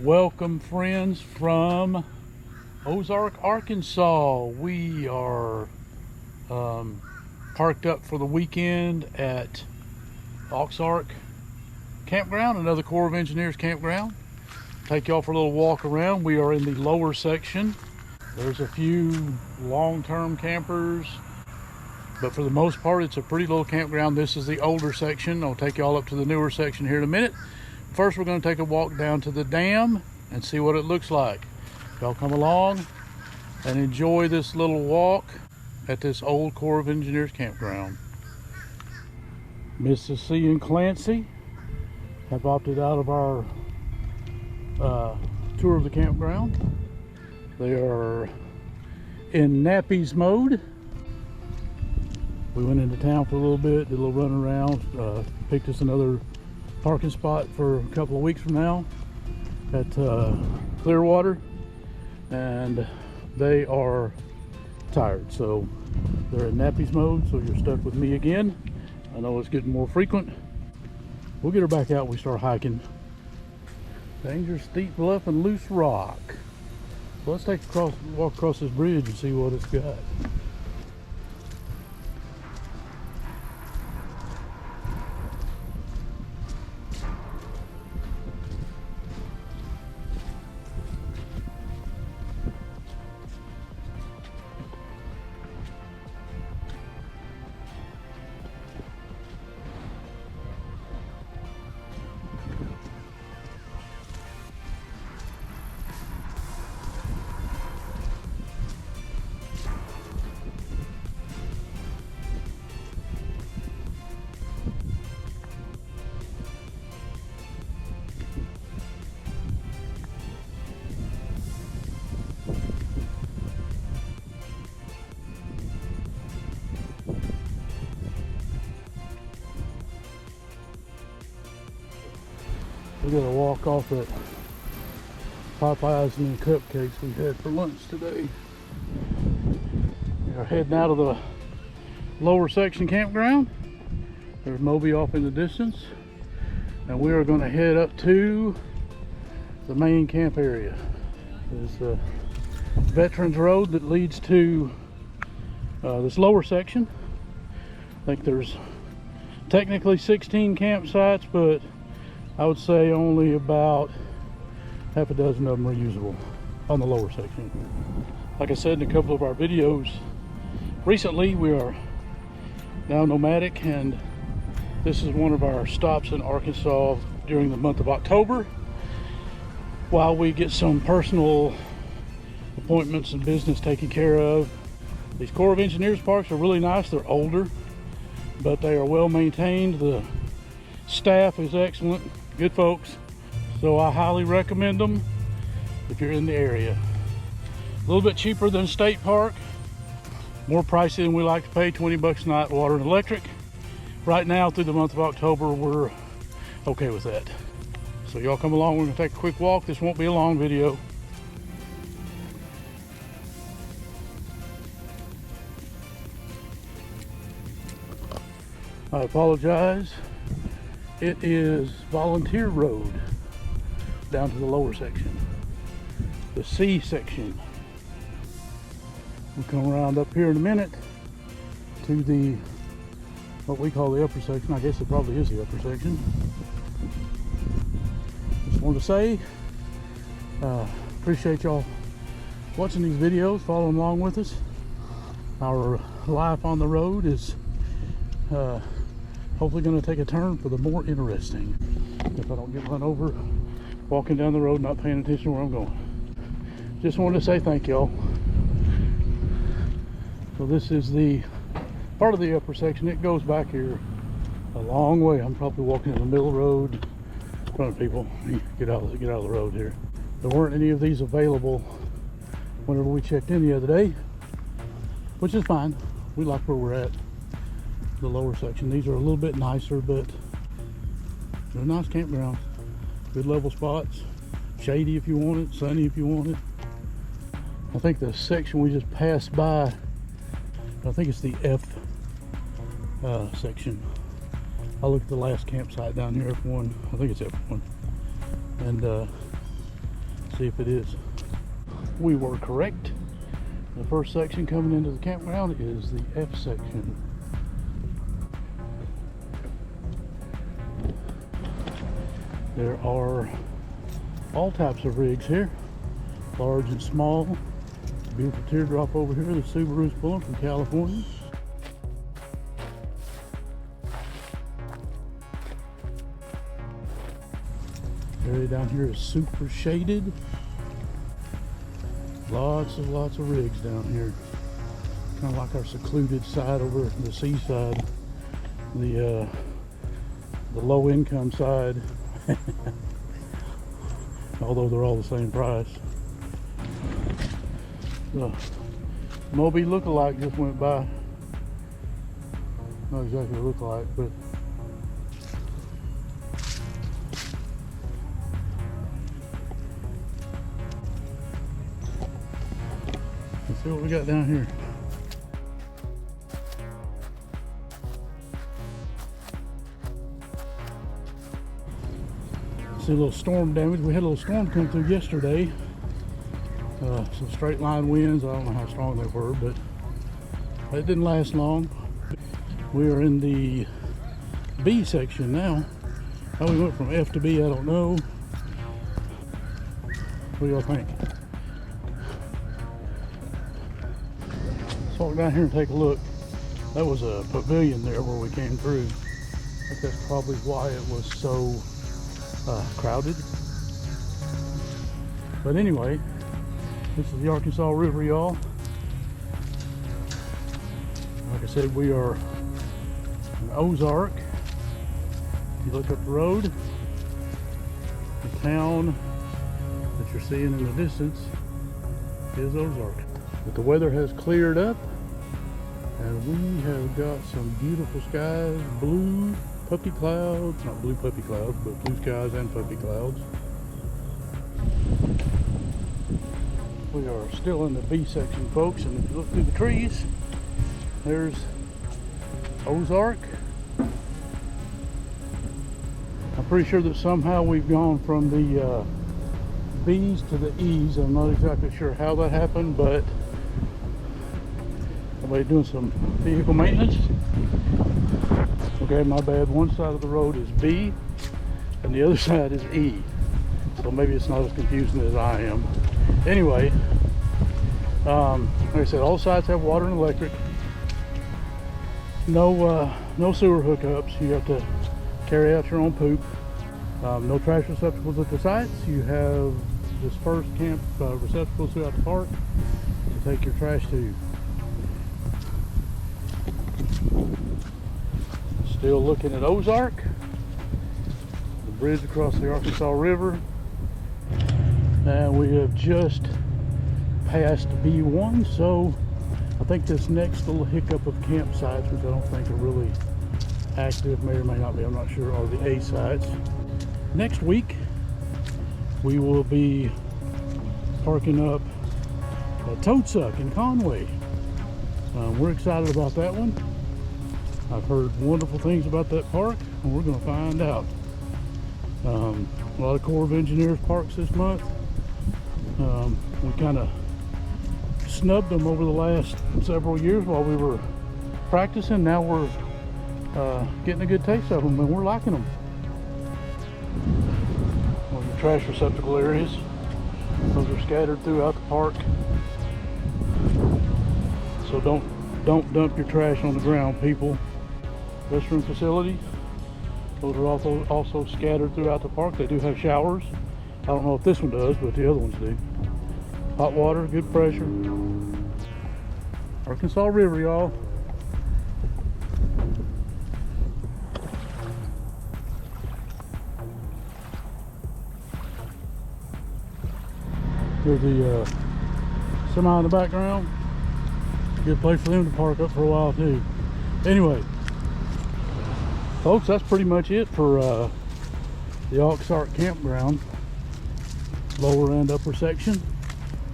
Welcome, friends, from Ozark, Arkansas. We are parked up for the weekend at AuxArc Campground, another Corps of Engineers campground. Take y'all for a little walk around. We are in the lower section. There's a few long-term campers, but for the most part, it's a pretty little campground. This is the older section. I'll take y'all up to the newer section here in a minute. First, we're going to take a walk down to the dam and see what it looks like. Y'all come along and enjoy this little walk at this old Corps of Engineers campground. Mrs. C and Clancy have opted out of our tour of the campground. They are in nappies mode. We went into town for a little bit, did a little run around, picked us another parking spot for a couple of weeks from now at Clearwater, and they are tired, so they're in nappies mode. So you're stuck with me again. I know it's getting more frequent. We'll get her back out when we start hiking. Dangerous steep bluff and loose rock. So let's walk across this bridge and see what it's got. We're gonna walk off at Popeyes and the cupcakes we had for lunch today. We are heading out of the lower section campground. There's Moby off in the distance, and we are going to head up to the main camp area. There's a Veterans Road that leads to this lower section. I think there's technically 16 campsites, but I would say only about half a dozen of them are usable on the lower section. Like I said in a couple of our videos recently, we are now nomadic, and this is one of our stops in Arkansas during the month of October while we get some personal appointments and business taken care of. These Corps of Engineers parks are really nice. They're older, but they are well maintained. The staff is excellent. Good folks, so I highly recommend them if you're in the area. A little bit cheaper than State Park, more pricey than we like to pay, 20 bucks a night, water and electric. Right now through the month of October, we're okay with that. So y'all come along, we're gonna take a quick walk. This won't be a long video. I apologize. It is Volunteer Road down to the lower section, the C section. We'll come around up here in a minute to the what we call the upper section. I guess it probably is the upper section. Just wanted to say appreciate y'all watching these videos, following along with us. Our life on the road is hopefully going to take a turn for the more interesting, if I don't get run over walking down the road not paying attention to where I'm going. Just wanted to say thank y'all. So this is the part of the upper section. It goes back here a long way. I'm probably walking in the middle of the road in front of people. Get out of the road here. There weren't any of these available whenever we checked in the other day, which is fine. We like where we're at. The lower section. These are a little bit nicer, but they're nice campgrounds. Good level spots. Shady if you want it, sunny if you want it. I think the section we just passed by, I think it's the F section. I looked at the last campsite down here, F1. I think it's F1. And See if it is. We were correct. The first section coming into the campground is the F section. There are all types of rigs here, large and small. Beautiful teardrop over here, the Subaru's pulling from California. Area down here is super shaded. Lots of rigs down here. Kind of like our secluded side over the seaside. The low income side. Although they're all the same price. The Moby lookalike just went by. Not exactly a lookalike, but let's see what we got down here. See a little storm damage. We had a little storm come through yesterday. Some straight line winds. I don't know how strong they were, but it didn't last long. We are in the B section now. How we went from F to B, I don't know. What do y'all think? Let's walk down here and take a look. That was a pavilion there where we came through. I think that's probably why it was so crowded. But anyway, this is the Arkansas River, y'all. Like I said, we are in Ozark. If you look up the road, the town that you're seeing in the distance is Ozark. But the weather has cleared up and we have got some beautiful skies, blue puppy clouds, not blue puppy clouds, but blue skies and puppy clouds. We are still in the B section, folks, and if you look through the trees, there's Ozark. I'm pretty sure that somehow we've gone from the B's to the E's. I'm not exactly sure how that happened, but somebody doing some vehicle maintenance. Okay, my bad. One side of the road is B and the other side is E. So maybe it's not as confusing as I am. Anyway, like I said, all sides have water and electric. No sewer hookups. You have to carry out your own poop. No trash receptacles at the sites. You have dispersed camp receptacles throughout the park to take your trash to. Still looking at Ozark, the bridge across the Arkansas River, and we have just passed B1, so I think this next little hiccup of campsites, which I don't think are really active, may or may not be, I'm not sure, are the A sites. Next week we will be parking up at Toadsuck in Conway. We're excited about that one. I've heard wonderful things about that park, and we're going to find out. A lot of Corps of Engineers parks this month. We kind of snubbed them over the last several years while we were practicing. Now we're getting a good taste of them, and we're liking them. Well, the trash receptacle areas, those are scattered throughout the park. So don't dump your trash on the ground, people. Restroom facility, those are also scattered throughout the park. They do have showers. I don't know if this one does, but the other ones do. Hot water, good pressure. Arkansas River, y'all. There's the semi in the background. Good place for them to park up for a while too. Anyway, folks, that's pretty much it for the AuxArc campground, lower and upper section.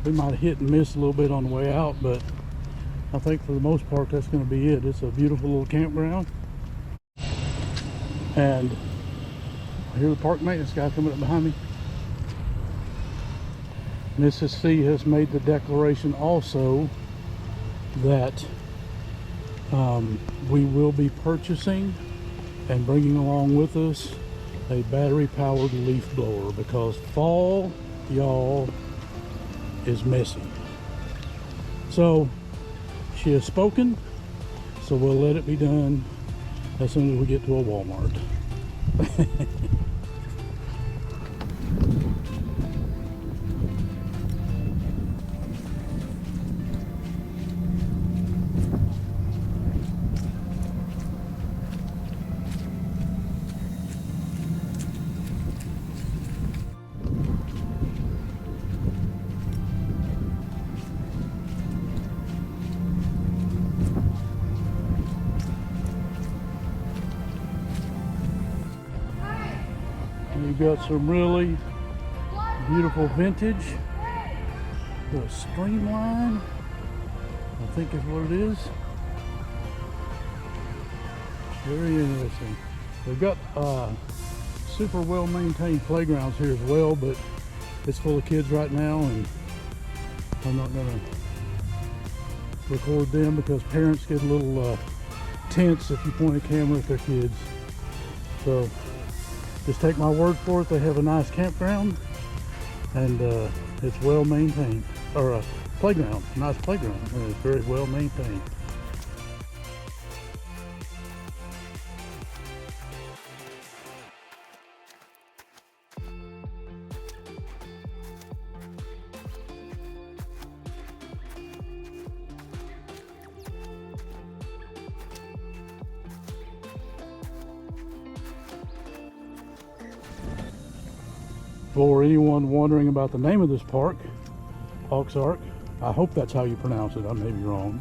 We might have hit and missed a little bit on the way out, but I think for the most part that's going to be it. It's a beautiful little campground, and I hear the park maintenance guy coming up behind me. Mrs. C has made the declaration also that we will be purchasing and bringing along with us a battery powered leaf blower, because fall, y'all, is messy. So she has spoken, so we'll let it be done as soon as we get to a Walmart. You've got some really beautiful vintage. The Streamline, I think is what it is. Very interesting. They've got super well maintained playgrounds here as well, but it's full of kids right now, and I'm not gonna record them because parents get a little tense if you point a camera at their kids. So just take my word for it, they have a nice campground, and it's well maintained, or a playground, nice playground, and it's very well maintained. For anyone wondering about the name of this park, AuxArc, I hope that's how you pronounce it, I may be wrong.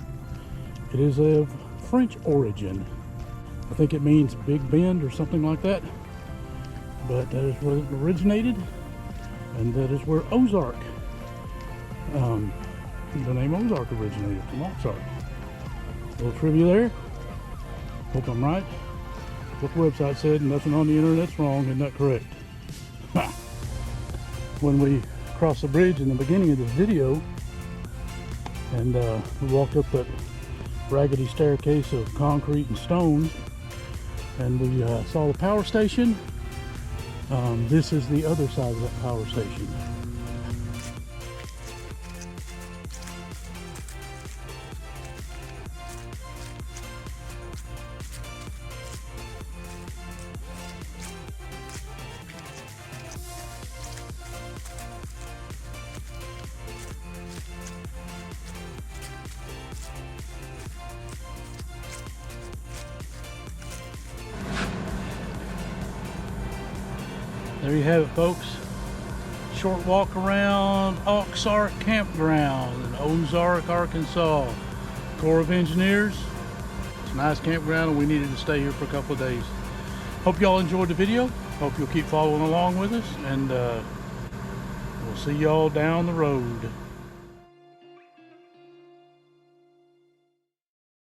It is of French origin. I think it means Big Bend or something like that. But that is where it originated, and that is where Ozark, the name Ozark originated, from AuxArc. A little trivia there. Hope I'm right. What the website said, nothing on the internet's wrong, isn't that correct? When we crossed the bridge in the beginning of this video, and we walked up that raggedy staircase of concrete and stone, and we saw the power station. This is the other side of that power station. There you have it, folks. Short walk around AuxArc Campground in Ozark, Arkansas. Corps of Engineers. It's a nice campground, and we needed to stay here for a couple of days. Hope y'all enjoyed the video. Hope you'll keep following along with us, and we'll see y'all down the road.